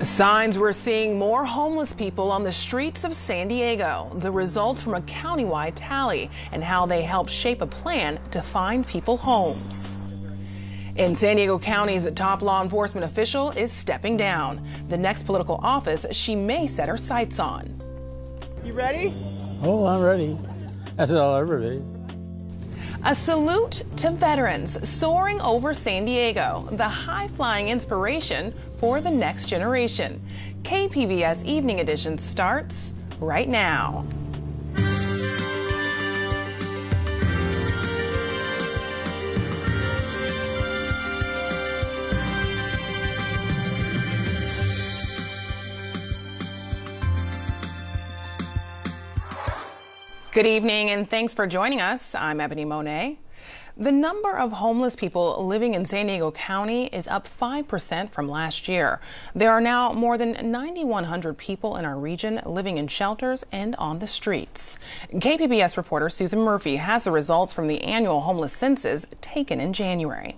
Signs we're seeing more homeless people on the streets of San Diego. The results from a countywide tally and how they help shape a plan to find people homes. In San Diego County's top law enforcement official is stepping down. The next political office she may set her sights on. You ready? Oh, I'm ready. That's all I'm ready. A salute to veterans soaring over San Diego, the high-flying inspiration for the next generation. KPBS Evening Edition starts right now. Good evening and thanks for joining us. I'm Ebony Monet. The number of homeless people living in San Diego County is up 5% from last year. There are now more than 9,100 people in our region living in shelters and on the streets. KPBS reporter Susan Murphy has the results from the annual homeless census taken in January.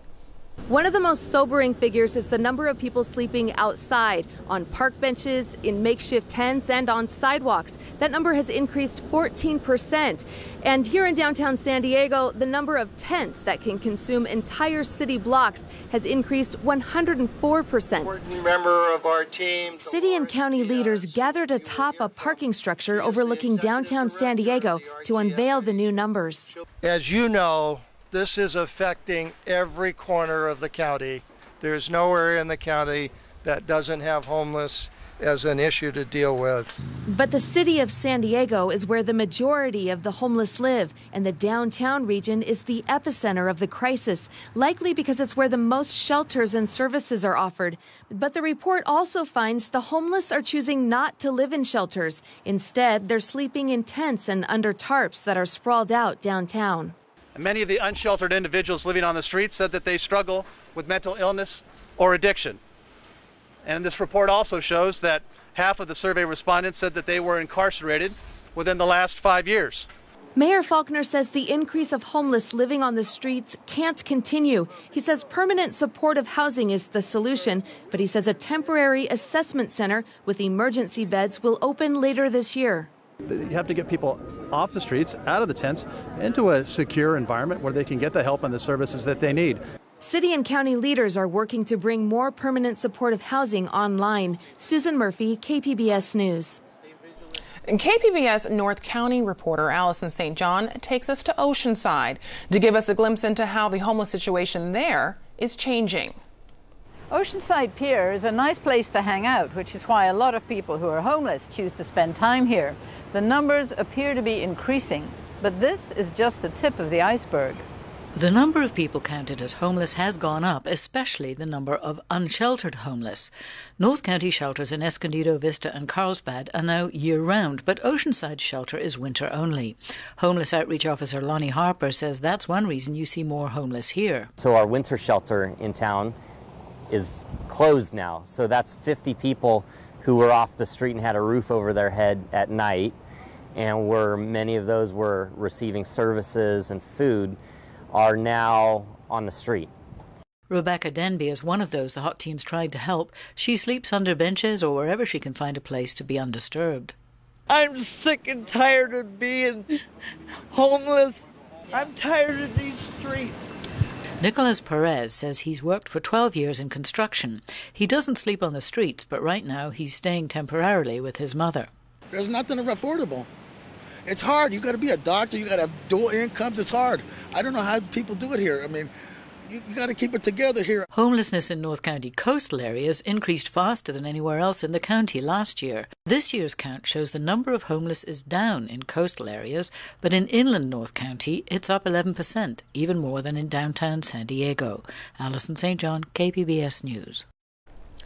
One of the most sobering figures is the number of people sleeping outside, on park benches, in makeshift tents, and on sidewalks. That number has increased 14%. And here in downtown San Diego, the number of tents that can consume entire city blocks has increased 104%. Important member of our team. City and county leaders gathered atop a parking structure overlooking downtown San Diego to unveil the new numbers. As you know, this is affecting every corner of the county. There's nowhere in the county that doesn't have homeless as an issue to deal with. But the city of San Diego is where the majority of the homeless live, and the downtown region is the epicenter of the crisis, likely because it's where the most shelters and services are offered. But the report also finds the homeless are choosing not to live in shelters. Instead, they're sleeping in tents and under tarps that are sprawled out downtown. Many of the unsheltered individuals living on the streets said that they struggle with mental illness or addiction. And this report also shows that half of the survey respondents said that they were incarcerated within the last 5 years. Mayor Faulkner says the increase of homeless living on the streets can't continue. He says permanent supportive housing is the solution, but he says a temporary assessment center with emergency beds will open later this year. You have to get people off the streets, out of the tents, into a secure environment where they can get the help and the services that they need. City and county leaders are working to bring more permanent supportive housing online. Susan Murphy, KPBS News. KPBS North County reporter Allison St. John takes us to Oceanside to give us a glimpse into how the homeless situation there is changing. Oceanside Pier is a nice place to hang out, which is why a lot of people who are homeless choose to spend time here. The numbers appear to be increasing, but this is just the tip of the iceberg. The number of people counted as homeless has gone up, especially the number of unsheltered homeless. North County shelters in Escondido, Vista and Carlsbad are now year-round, but Oceanside shelter is winter only. Homeless Outreach Officer Lonnie Harper says that's one reason you see more homeless here. So our winter shelter in town is closed now. So that's 50 people who were off the street and had a roof over their head at night, and where many of those were receiving services and food are now on the street. Rebecca Denby is one of those the hot teams tried to help. She sleeps under benches or wherever she can find a place to be undisturbed. I'm sick and tired of being homeless. I'm tired of these streets. Nicholas Perez says he's worked for 12 years in construction. He doesn't sleep on the streets, but right now he's staying temporarily with his mother. There's nothing affordable. It's hard. You got to be a doctor. You got to have dual incomes. It's hard. I don't know how people do it here. I mean, you got to keep it together here. Homelessness in North County coastal areas increased faster than anywhere else in the county last year. This year's count shows the number of homeless is down in coastal areas, but in inland North County it's up 11%, even more than in downtown San Diego. Allison St. John, KPBS News.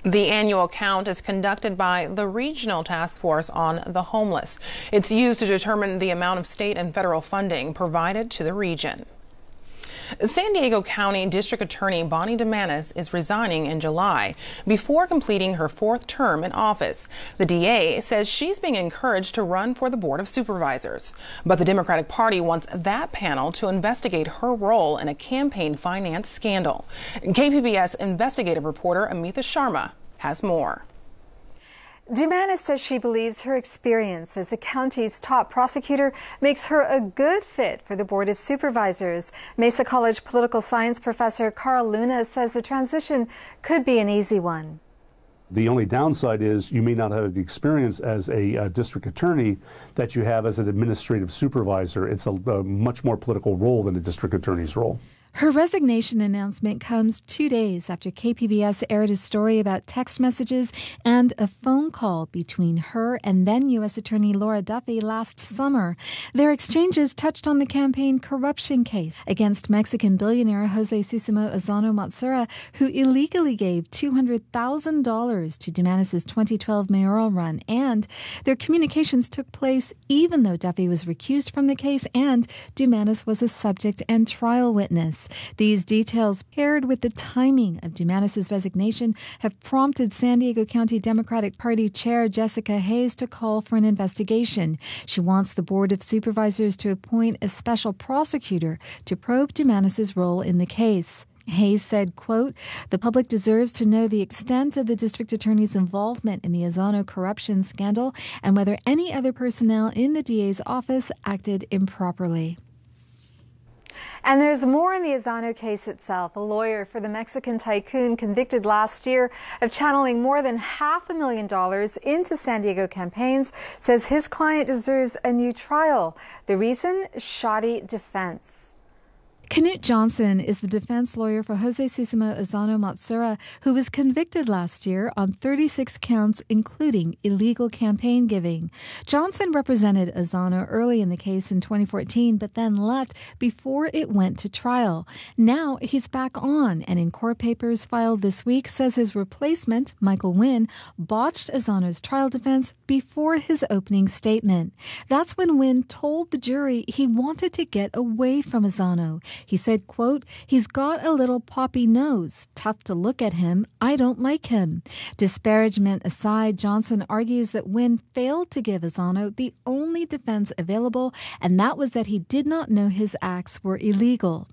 The annual count is conducted by the Regional Task Force on the Homeless. It's used to determine the amount of state and federal funding provided to the region. San Diego County District Attorney Bonnie Dumanis is resigning in July before completing her 4th term in office. The DA says she's being encouraged to run for the Board of Supervisors. But the Democratic Party wants that panel to investigate her role in a campaign finance scandal. KPBS investigative reporter Amitha Sharma has more. Dumanis says she believes her experience as the county's top prosecutor makes her a good fit for the Board of Supervisors. Mesa College political science professor Carl Luna says the transition could be an easy one. The only downside is you may not have the experience as a district attorney that you have as an administrative supervisor. It's a much more political role than a district attorney's role. Her resignation announcement comes 2 days after KPBS aired a story about text messages and a phone call between her and then U.S. Attorney Laura Duffy last summer. Their exchanges touched on the campaign corruption case against Mexican billionaire Jose Susimo Azano Matsura, who illegally gave $200,000 to Dumanis' 2012 mayoral run. And their communications took place even though Duffy was recused from the case and Dumanis was a subject and trial witness. These details, paired with the timing of Dumanis' resignation, have prompted San Diego County Democratic Party Chair Jessica Hayes to call for an investigation. She wants the Board of Supervisors to appoint a special prosecutor to probe Dumanis' role in the case. Hayes said, quote, "The public deserves to know the extent of the district attorney's involvement in the Azano corruption scandal and whether any other personnel in the DA's office acted improperly." And there's more in the Azano case itself. A lawyer for the Mexican tycoon convicted last year of channeling more than $500,000 into San Diego campaigns says his client deserves a new trial. The reason? Shoddy defense. Knut Johnson is the defense lawyer for Jose Susimo Azano Matsura, who was convicted last year on 36 counts, including illegal campaign giving. Johnson represented Azano early in the case in 2014, but then left before it went to trial. Now he's back on, and in court papers filed this week says his replacement, Michael Wynn, botched Azano's trial defense before his opening statement. That's when Wynn told the jury he wanted to get away from Azano. He said, quote, "He's got a little poppy nose. Tough to look at him. I don't like him." Disparagement aside, Johnson argues that Wynn failed to give Azano the only defense available, and that was that he did not know his acts were illegal.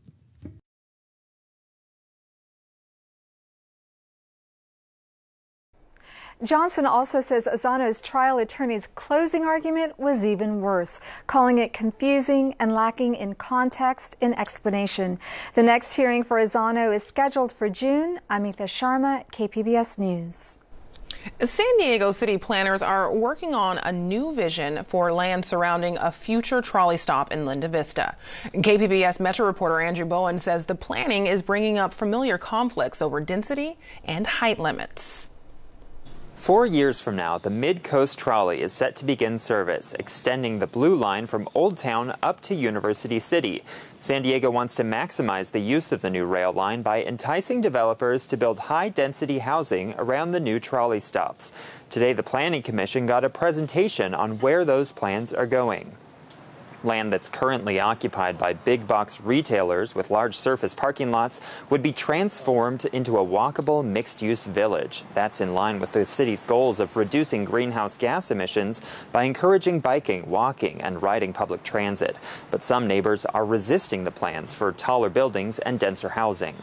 Johnson also says Azano's trial attorney's closing argument was even worse, calling it confusing and lacking in context and explanation. The next hearing for Azano is scheduled for June. Amita Sharma, KPBS News. San Diego city planners are working on a new vision for land surrounding a future trolley stop in Linda Vista. KPBS Metro reporter Andrew Bowen says the planning is bringing up familiar conflicts over density and height limits. 4 years from now, the Mid-Coast Trolley is set to begin service, extending the Blue Line from Old Town up to University City. San Diego wants to maximize the use of the new rail line by enticing developers to build high-density housing around the new trolley stops. Today, the Planning Commission got a presentation on where those plans are going. Land that's currently occupied by big box retailers with large surface parking lots would be transformed into a walkable mixed-use village. That's in line with the city's goals of reducing greenhouse gas emissions by encouraging biking, walking, and riding public transit. But some neighbors are resisting the plans for taller buildings and denser housing.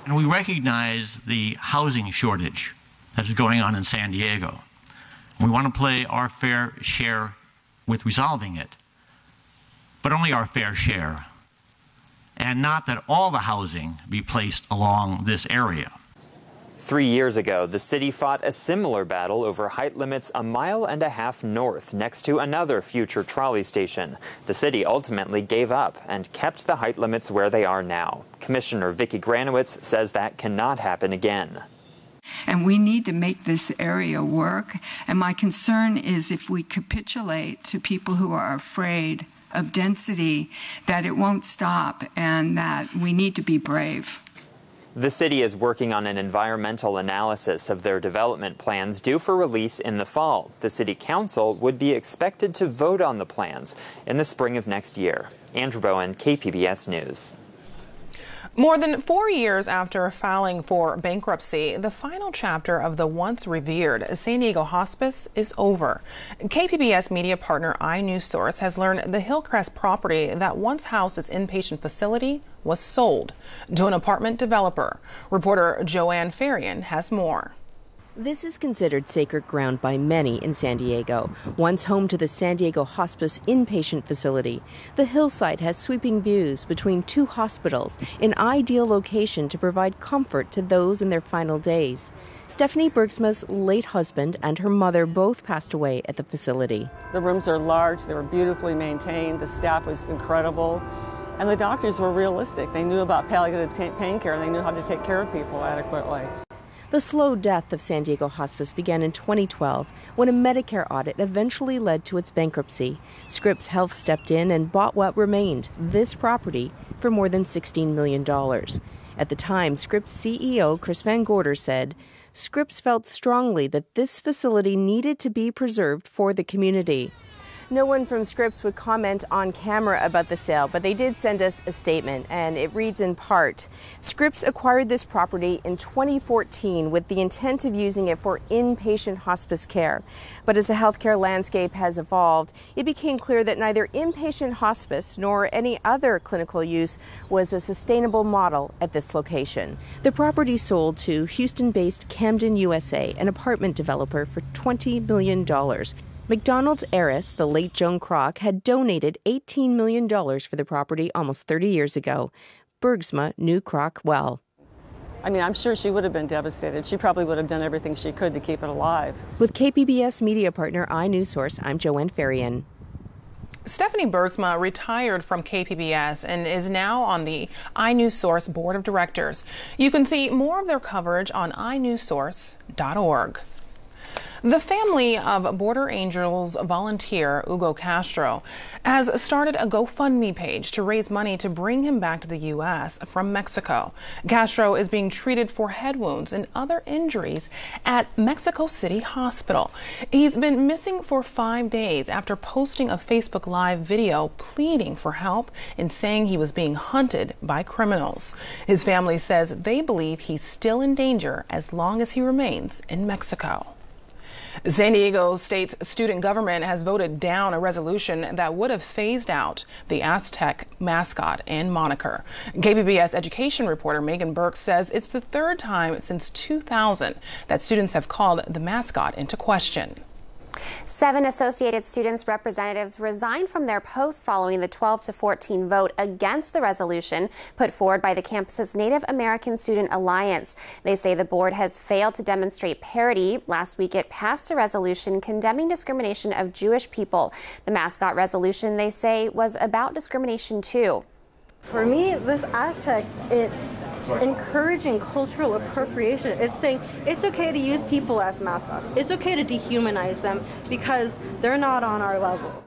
And we recognize the housing shortage that is going on in San Diego. We want to play our fair share with resolving it, but only our fair share, and not that all the housing be placed along this area. 3 years ago, the city fought a similar battle over height limits a mile and a half north next to another future trolley station. The city ultimately gave up and kept the height limits where they are now. Commissioner Vicki Granowitz says that cannot happen again. And we need to make this area work. And my concern is if we capitulate to people who are afraid of density, that it won't stop and that we need to be brave. The city is working on an environmental analysis of their development plans due for release in the fall. The city council would be expected to vote on the plans in the spring of next year. Andrew Bowen, KPBS News. More than 4 years after filing for bankruptcy, the final chapter of the once revered San Diego Hospice is over. KPBS media partner iNewsSource has learned the Hillcrest property that once housed its inpatient facility was sold to an apartment developer. Reporter Joanne Farian has more. This is considered sacred ground by many in San Diego. Once home to the San Diego Hospice inpatient facility, the hillside has sweeping views between two hospitals, an ideal location to provide comfort to those in their final days. Stephanie Bergsma's late husband and her mother both passed away at the facility. The rooms are large, they were beautifully maintained, the staff was incredible, and the doctors were realistic. They knew about palliative pain care and they knew how to take care of people adequately. The slow death of San Diego Hospice began in 2012 when a Medicare audit eventually led to its bankruptcy. Scripps Health stepped in and bought what remained, this property, for more than $16 million. At the time, Scripps CEO Chris Van Gorder said, Scripps felt strongly that this facility needed to be preserved for the community. No one from Scripps would comment on camera about the sale, but they did send us a statement, and it reads in part, Scripps acquired this property in 2014 with the intent of using it for inpatient hospice care. But as the healthcare landscape has evolved, it became clear that neither inpatient hospice nor any other clinical use was a sustainable model at this location. The property sold to Houston-based Camden USA, an apartment developer, for $20 million. McDonald's heiress, the late Joan Kroc, had donated $18 million for the property almost 30 years ago. Bergsma knew Kroc well. I mean, I'm sure she would have been devastated. She probably would have done everything she could to keep it alive. With KPBS media partner iNewsSource, I'm Joanne Farian. Stephanie Bergsma retired from KPBS and is now on the iNewsSource Board of Directors. You can see more of their coverage on iNewsSource.org. The family of Border Angels volunteer Hugo Castro has started a GoFundMe page to raise money to bring him back to the U.S. from Mexico. Castro is being treated for head wounds and other injuries at Mexico City Hospital. He's been missing for 5 days after posting a Facebook Live video pleading for help and saying he was being hunted by criminals. His family says they believe he's still in danger as long as he remains in Mexico. San Diego State's student government has voted down a resolution that would have phased out the Aztec mascot and moniker. KPBS education reporter Megan Burke says it's the third time since 2000 that students have called the mascot into question. 7 Associated Students representatives resigned from their posts following the 12-14 vote against the resolution put forward by the campus's Native American Student Alliance. They say the board has failed to demonstrate parity. Last week it passed a resolution condemning discrimination of Jewish people. The mascot resolution, they say, was about discrimination too. For me, this Aztec, it's encouraging cultural appropriation. It's saying it's okay to use people as mascots. It's okay to dehumanize them because they're not on our level.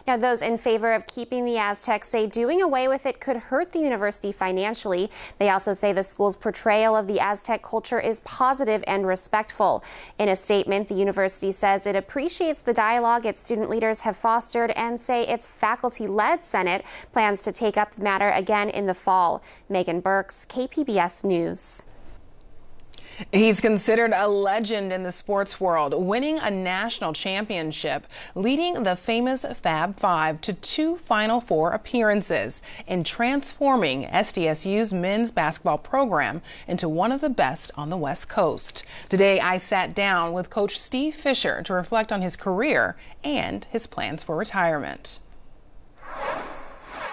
Now, those in favor of keeping the Aztecs say doing away with it could hurt the university financially. They also say the school's portrayal of the Aztec culture is positive and respectful. In a statement, the university says it appreciates the dialogue its student leaders have fostered and say its faculty-led Senate plans to take up the matter again in the fall. Megan Burks, KPBS News. He's considered a legend in the sports world, winning a national championship, leading the famous Fab Five to 2 Final Four appearances, and transforming SDSU's men's basketball program into one of the best on the West Coast. Today, I sat down with Coach Steve Fisher to reflect on his career and his plans for retirement.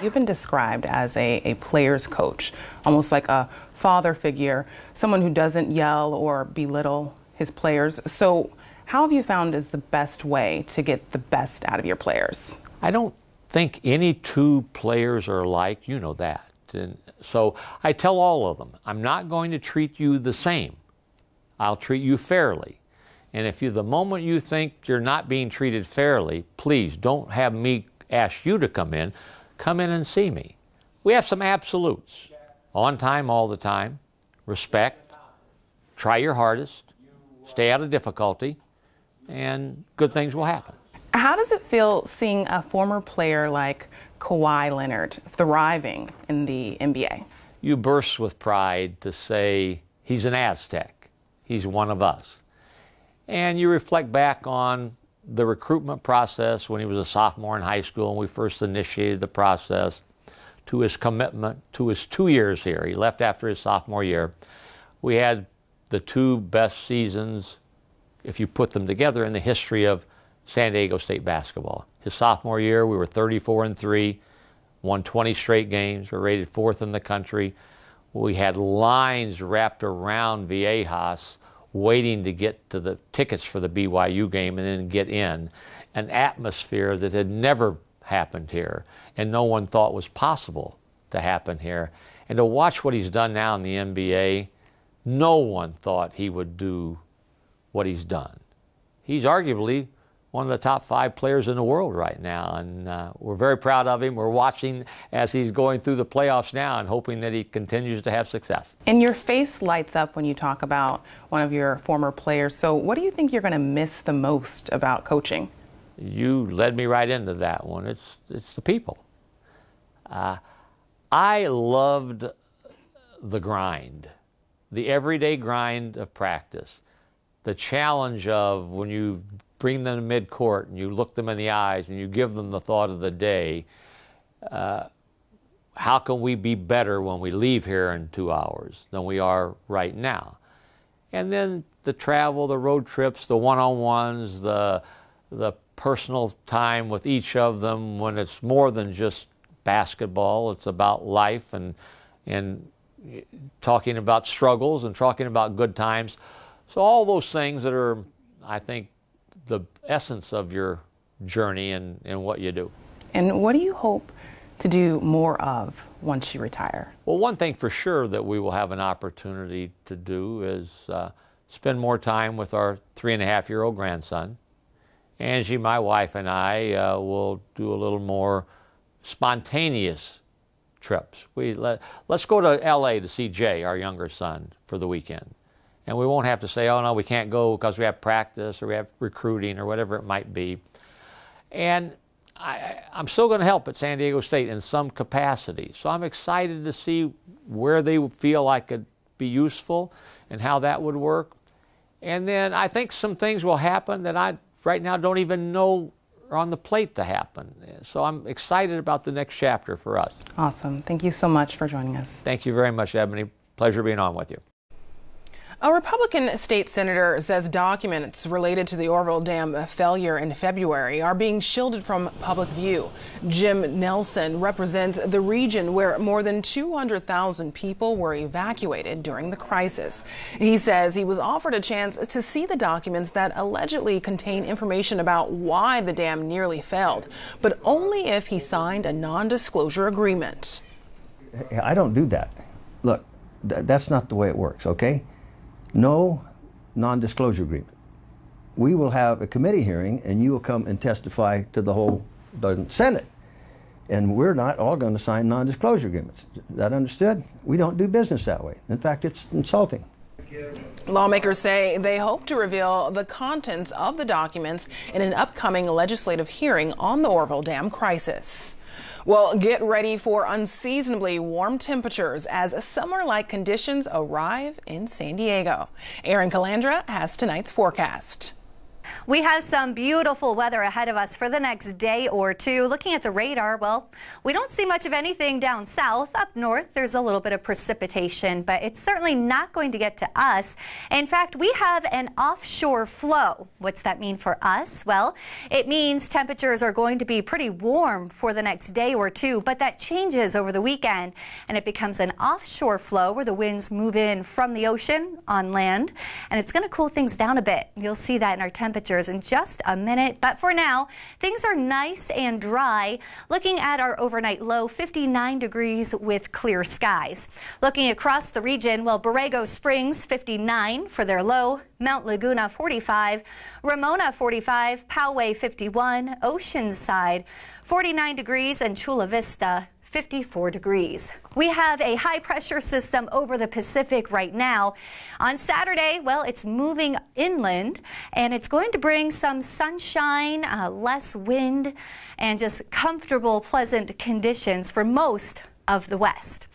You've been described as a player's coach, almost like a father figure, someone who doesn't yell or belittle his players. So how have you found is the best way to get the best out of your players? I don't think any 2 players are alike, you know that. And so I tell all of them, I'm not going to treat you the same. I'll treat you fairly. And if the moment you think you're not being treated fairly, please don't have me ask you to come in and see me. We have some absolutes. On time, all the time, respect, try your hardest, stay out of difficulty, and good things will happen. How does it feel seeing a former player like Kawhi Leonard thriving in the NBA? You burst with pride to say he's an Aztec, he's one of us. And you reflect back on the recruitment process when he was a sophomore in high school and we first initiated the process, to his commitment to his 2 years here. He left after his sophomore year. We had the 2 best seasons if you put them together, in the history of San Diego State basketball. His sophomore year, we were 34-3, won 20 straight games, were rated 4th in the country. We had lines wrapped around Viejas waiting to get to the tickets for the BYU game and then get in. An atmosphere that had never happened here and no one thought was possible to happen here. And to watch what he's done now in the NBA, no one thought he would do what he's done. He's arguably one of the top 5 players in the world right now, and we're very proud of him. We're watching as he's going through the playoffs now and hoping that he continues to have success. And your face lights up when you talk about one of your former players. So what do you think you're going to miss the most about coaching? You led me right into that one. It's the people. I loved the grind, the everyday grind of practice, the challenge of when you bring them to mid-court and you look them in the eyes and you give them the thought of the day, how can we be better when we leave here in 2 hours than we are right now? And then the travel, the road trips, the one-on-ones, the personal time with each of them when it's more than just basketball. It's about life and talking about struggles and talking about good times. So all those things that are, I think, the essence of your journey and what you do. And what do you hope to do more of once you retire? Well, one thing for sure that we will have an opportunity to do is spend more time with our 3.5-year-old grandson. Angie, my wife, and I will do a little more spontaneous trips. Let's go to L.A. to see Jay, our younger son, for the weekend. And we won't have to say, oh, no, we can't go because we have practice or we have recruiting or whatever it might be. And I'm still going to help at San Diego State in some capacity. So I'm excited to see where they feel I could be useful and how that would work. And then I think some things will happen that I right now don't even know are on the plate to happen. So I'm excited about the next chapter for us. Awesome. Thank you so much for joining us. Thank you very much, Ebony. Pleasure being on with you. A Republican state senator says documents related to the Orville Dam failure in February are being shielded from public view. Jim Nelson represents the region where more than 200,000 people were evacuated during the crisis. He says he was offered a chance to see the documents that allegedly contain information about why the dam nearly failed, but only if he signed a non-disclosure agreement. I don't do that. Look, that's not the way it works, okay? No non-disclosure agreement. We will have a committee hearing and you will come and testify to the whole Senate. And we're not all going to sign non-disclosure agreements. Is that understood? We don't do business that way. In fact, it's insulting. Lawmakers say they hope to reveal the contents of the documents in an upcoming legislative hearing on the Orville Dam crisis. Well, get ready for unseasonably warm temperatures as summer-like conditions arrive in San Diego. Erin Calandra has tonight's forecast. We have some beautiful weather ahead of us for the next day or two. Looking at the radar, well, we don't see much of anything down south. Up north, there's a little bit of precipitation, but it's certainly not going to get to us. In fact, we have an offshore flow. What's that mean for us? Well, it means temperatures are going to be pretty warm for the next day or two, but that changes over the weekend, and it becomes an offshore flow where the winds move in from the ocean on land, and it's going to cool things down a bit. You'll see that in our temperatures in just a minute, but for now, things are nice and dry. Looking at our overnight low, 59 degrees with clear skies. Looking across the region, well, Borrego Springs, 59 for their low, Mount Laguna, 45, Ramona, 45, Poway, 51, Oceanside, 49 degrees, and Chula Vista, 54 degrees. We have a high pressure system over the Pacific right now. On Saturday, well, it's moving inland and it's going to bring some sunshine, less wind, and just comfortable, pleasant conditions for most of the West.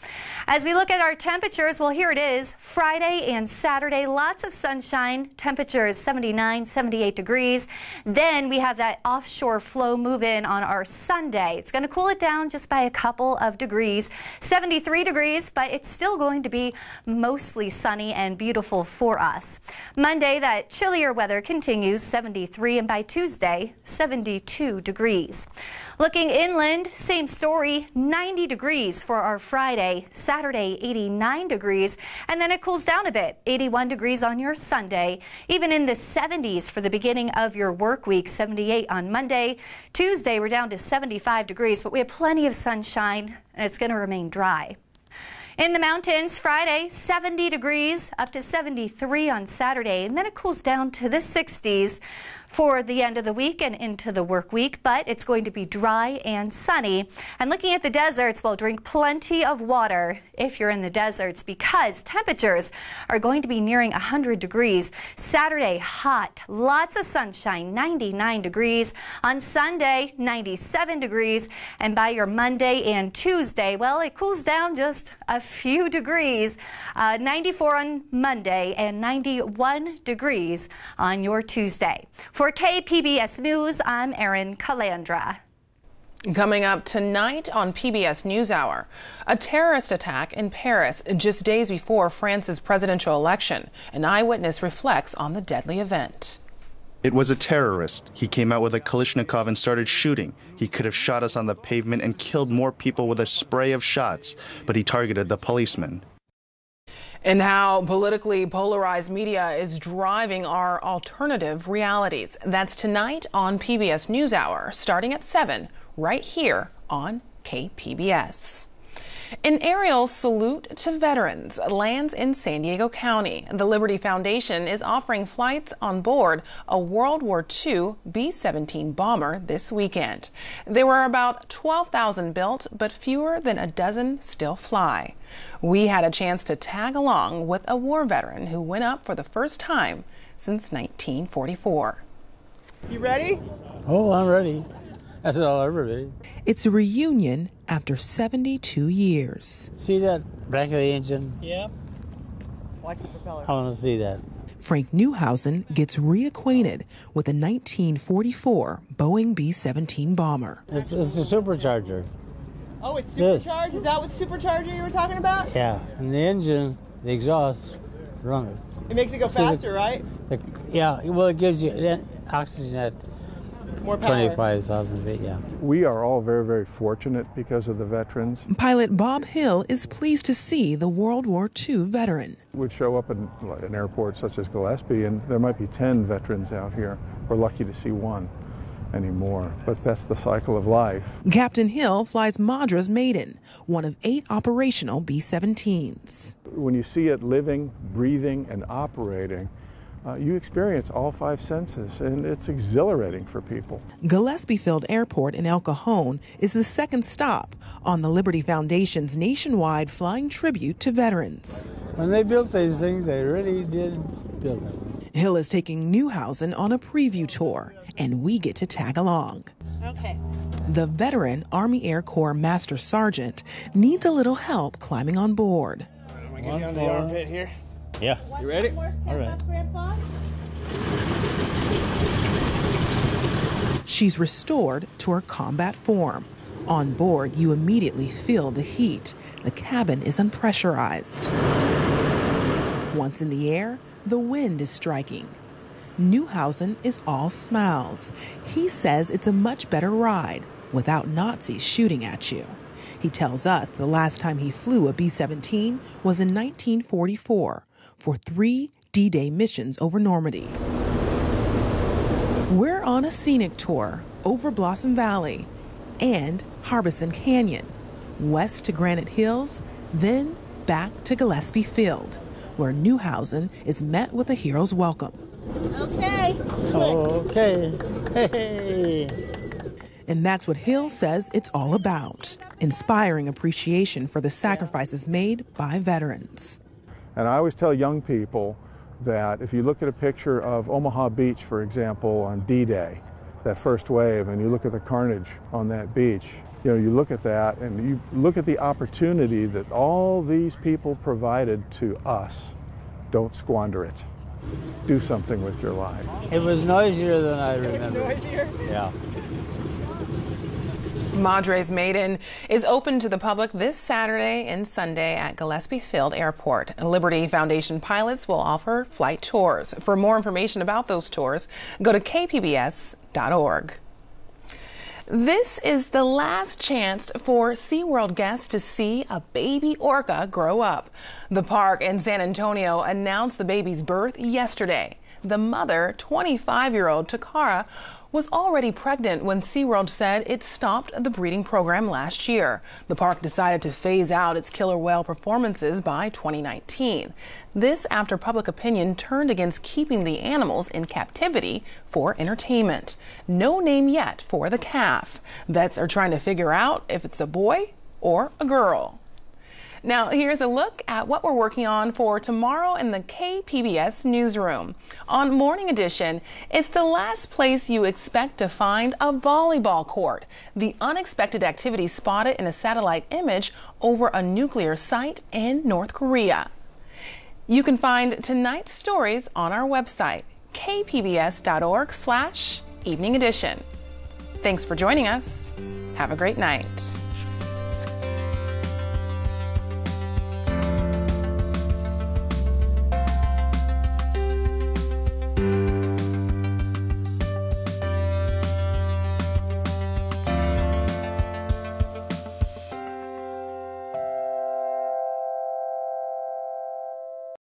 As we look at our temperatures, well, here it is. Friday and Saturday, lots of sunshine. Temperatures 79, 78 degrees. Then we have that offshore flow move in on our Sunday. It's going to cool it down just by a couple of degrees. 73 degrees, but it's still going to be mostly sunny and beautiful for us. Monday, that chillier weather continues, 73, and by Tuesday, 72 degrees. Looking inland, same story, 90 degrees for our Friday, Saturday 89 degrees, and then it cools down a bit, 81 degrees on your Sunday, even in the 70s for the beginning of your work week, 78 on Monday. Tuesday we're down to 75 degrees, but we have plenty of sunshine and it's going to remain dry. In the mountains, Friday, 70 degrees, up to 73 on Saturday, and then it cools down to the 60s for the end of the week and into the work week, but it's going to be dry and sunny. And looking at the deserts, well, drink plenty of water if you're in the deserts because temperatures are going to be nearing 100 degrees. Saturday, hot, lots of sunshine, 99 degrees. On Sunday, 97 degrees. And by your Monday and Tuesday, well, it cools down just a few degrees. 94 on Monday and 91 degrees on your Tuesday. For KPBS News, I'm Erin Calandra. Coming up tonight on PBS News Hour, a terrorist attack in Paris just days before France's presidential election. An eyewitness reflects on the deadly event. It was a terrorist. He came out with a Kalashnikov and started shooting. He could have shot us on the pavement and killed more people with a spray of shots, but he targeted the policeman. And how politically polarized media is driving our alternative realities. That's tonight on PBS News Hour, starting at 7, right here on KPBS. An aerial salute to veterans lands in San Diego County. The Liberty Foundation is offering flights on board a World War II B-17 bomber this weekend. There were about 12,000 built, but fewer than a dozen still fly. We had a chance to tag along with a war veteran who went up for the first time since 1944. You ready? Oh, I'm ready. That's all I'm ready. It's a reunion after 72 years. See that back of the engine? Yep. Watch the propeller. I want to see that. Frank Newhausen gets reacquainted with a 1944 Boeing B-17 bomber. It's a supercharger. Oh, it's supercharged? Is that what supercharger you were talking about? Yeah, and the engine, the exhaust, run it. It makes it go faster, right? Yeah, well, it gives you oxygen at more power. 25,000 feet, yeah. We are all very, very fortunate because of the veterans. Pilot Bob Hill is pleased to see the World War II veteran. We'd show up in an airport such as Gillespie, and there might be 10 veterans out here. We're lucky to see one anymore, but that's the cycle of life. Captain Hill flies Madra's Maiden, one of 8 operational B-17s. When you see it living, breathing, and operating, you experience all 5 senses, and it's exhilarating for people. Gillespie Field Airport in El Cajon is the second stop on the Liberty Foundation's nationwide flying tribute to veterans. When they built these things, they really did build them. Hill is taking Newhausen on a preview tour, and we get to tag along. Okay. The veteran Army Air Corps Master Sergeant needs a little help climbing on board. I'm going to get you on the armpit here. Yeah. You ready? All right. She's restored to her combat form. On board, you immediately feel the heat. The cabin is unpressurized. Once in the air, the wind is striking. Newhausen is all smiles. He says it's a much better ride without Nazis shooting at you. He tells us the last time he flew a B-17 was in 1944 for 3 D-Day missions over Normandy. We're on a scenic tour over Blossom Valley and Harbison Canyon, west to Granite Hills, then back to Gillespie Field, where Newhausen is met with a hero's welcome. Okay. Okay. Hey. And that's what Hill says it's all about, inspiring appreciation for the sacrifices made by veterans. And I always tell young people that if you look at a picture of Omaha Beach, for example, on D-Day, that first wave, and you look at the carnage on that beach, You know, you look at that and you look at the opportunity that all these people provided to us. Don't squander it. Do something with your life. It was noisier than I remember. It was noisier? Yeah. Madre's Maiden is open to the public this Saturday and Sunday at Gillespie Field Airport. Liberty Foundation pilots will offer flight tours. For more information about those tours, go to kpbs.org. This is the last chance for SeaWorld guests to see a baby orca grow up. The park in San Antonio announced the baby's birth yesterday. The mother, 25-year-old Takara, was already pregnant when SeaWorld said it stopped the breeding program last year. The park decided to phase out its killer whale performances by 2019. This after public opinion turned against keeping the animals in captivity for entertainment. No name yet for the calf. Vets are trying to figure out if it's a boy or a girl. Now, here's a look at what we're working on for tomorrow in the KPBS newsroom. On Morning Edition, it's the last place you expect to find a volleyball court. The unexpected activity spotted in a satellite image over a nuclear site in North Korea. You can find tonight's stories on our website, kpbs.org/evening edition. Thanks for joining us. Have a great night.